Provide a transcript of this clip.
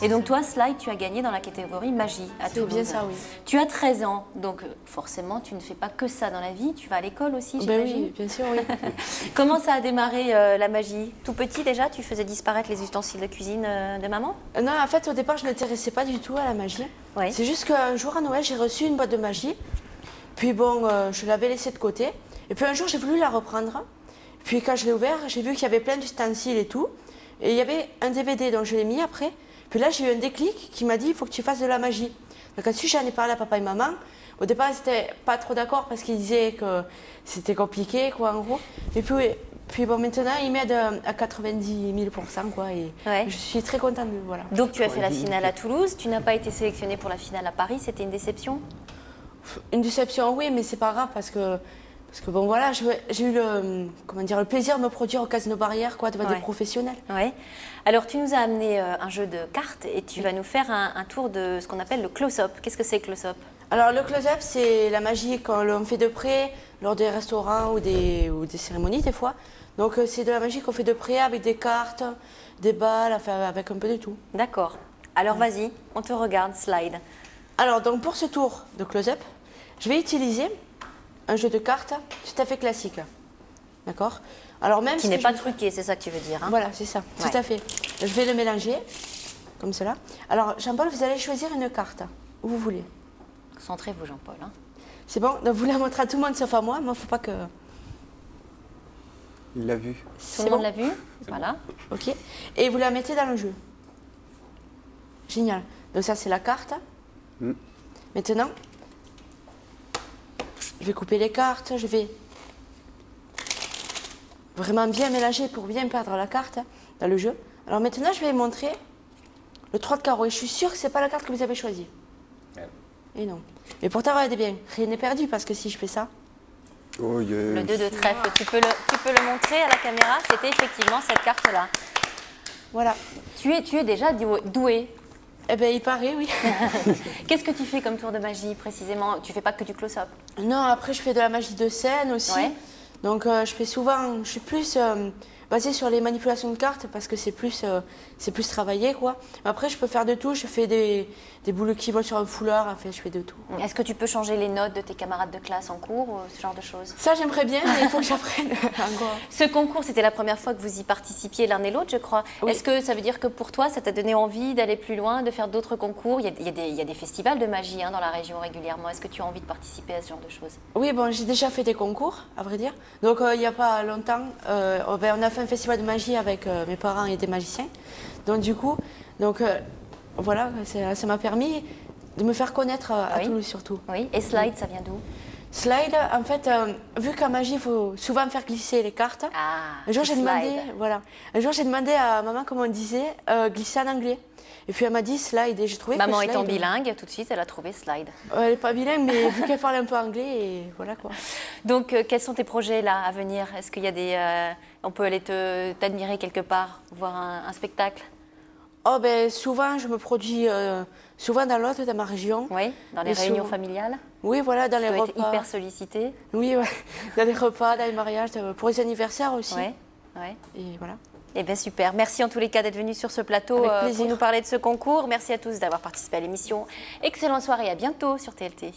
Et donc toi, Slide, tu as gagné dans la catégorie magie à Toulouse. C'est bien ça, oui. Tu as 13 ans, donc forcément, tu ne fais pas que ça dans la vie. Tu vas à l'école aussi, Ben j'imagine. oui, bien sûr, oui. Comment ça a démarré la magie? Tout petit déjà, tu faisais disparaître les ustensiles de cuisine de maman? Non, en fait, au départ, je ne m'intéressais pas du tout à la magie. Ouais. C'est juste qu'un jour à Noël, j'ai reçu une boîte de magie. Puis bon, je l'avais laissée de côté. Et puis un jour, j'ai voulu la reprendre. Puis quand je l'ai ouvert, j'ai vu qu'il y avait plein d'ustensiles et tout. Et il y avait un DVD, donc je l'ai mis après. Puis là, j'ai eu un déclic qui m'a dit, il faut que tu fasses de la magie. Donc ensuite, j'en ai parlé à papa et maman. Au départ, ils n'étaient pas trop d'accord parce qu'ils disaient que c'était compliqué, quoi, en gros. Et puis bon, maintenant, ils m'aident à 90 000 %, quoi. Et Ouais. je suis très contente, voilà. Donc tu as fait la finale à Toulouse, tu n'as pas été sélectionnée pour la finale à Paris, c'était une déception? Une déception, oui, mais c'est pas grave parce que bon, voilà, j'ai eu le plaisir de me produire au Casino Barrière, quoi, devant des professionnels. Ouais. Alors tu nous as amené un jeu de cartes et tu vas nous faire un tour de ce qu'on appelle le close-up. Qu'est-ce que c'est close-up? Alors le close-up, c'est la magie quand on fait de près lors des restaurants ou des cérémonies des fois. Donc c'est de la magie qu'on fait de près avec des cartes, des balles, enfin avec un peu de tout. D'accord. Alors vas-y, on te regarde, Slide. Alors donc pour ce tour de close-up, je vais utiliser un jeu de cartes tout à fait classique. D'accord? Alors même Qui n'est pas truqué, c'est ça que tu veux dire, hein? Voilà, c'est ça, Ouais. tout à fait. Je vais le mélanger, comme cela. Alors Jean-Paul, vous allez choisir une carte, où vous voulez. Concentrez-vous, Jean-Paul. Hein. C'est bon? Donc vous la montrez à tout le monde sauf à moi, moi il ne faut pas que... Il l'a vu. Tout le monde l'a vu? Voilà. Ok. Et vous la mettez dans le jeu. Génial. Donc ça, c'est la carte. Maintenant, je vais couper les cartes. Je vais vraiment bien mélanger pour bien perdre la carte dans le jeu. Alors maintenant, je vais montrer le 3 de carreau. Et je suis sûre que ce n'est pas la carte que vous avez choisie. Et non. Mais pourtant, regardez bien. Rien n'est perdu parce que si je fais ça... Oh, yeah. Le 2 de trèfle, tu peux le montrer à la caméra, c'était effectivement cette carte-là. Voilà. Tu es déjà doué. Eh bien, il paraît, oui. Qu'est-ce que tu fais comme tour de magie précisément? Tu fais pas que du close-up? Non, après, je fais de la magie de scène aussi. Ouais. Donc, je suis plus basée sur les manipulations de cartes parce que c'est plus travaillé, quoi. Mais après, je peux faire de tout. Je fais des boules qui volent sur un foulard. Enfin, je fais de tout. Est-ce que tu peux changer les notes de tes camarades de classe en cours ou ce genre de choses? Ça, j'aimerais bien, mais il faut que j'apprenne encore. Ce concours, c'était la première fois que vous y participiez l'un et l'autre, je crois. Oui. Est-ce que ça veut dire que pour toi, ça t'a donné envie d'aller plus loin, de faire d'autres concours? Il y a des festivals de magie, hein, dans la région régulièrement. Est-ce que tu as envie de participer à ce genre de choses? Oui, bon, j'ai déjà fait des concours, à vrai dire. Donc, il n'y a pas longtemps, on a fait un festival de magie avec mes parents et des magiciens. Donc, du coup, voilà, ça m'a permis de me faire connaître à Toulouse surtout. Oui, et Slide, ça vient d'où? Slide, en fait, vu qu'en magie, il faut souvent faire glisser les cartes. Ah, Un jour, j'ai demandé, slide. voilà. Un jour, j'ai demandé à maman comment on disait glisser en anglais. Et puis elle m'a dit slide et j'ai trouvé Maman que étant slide, bilingue, tout de suite, elle a trouvé Slide. elle n'est pas bilingue, mais vu qu'elle parle un peu anglais, et voilà quoi. Donc, quels sont tes projets là à venir? Est-ce qu'il y a des, on peut aller t'admirer quelque part, voir un spectacle? Oh ben souvent, je me produis souvent dans l'autre, dans ma région. Oui, dans les Et réunions souvent- familiales. Oui, voilà, dans Tu les dois repas. être hyper sollicitée. Oui, ouais. Dans les repas, dans les mariages, pour les anniversaires aussi. Oui, oui. Et voilà. Eh bien super, merci en tous les cas d'être venu sur ce plateau Avec plaisir. pour nous parler de ce concours. Merci à tous d'avoir participé à l'émission. Excellente soirée, à bientôt sur TLT.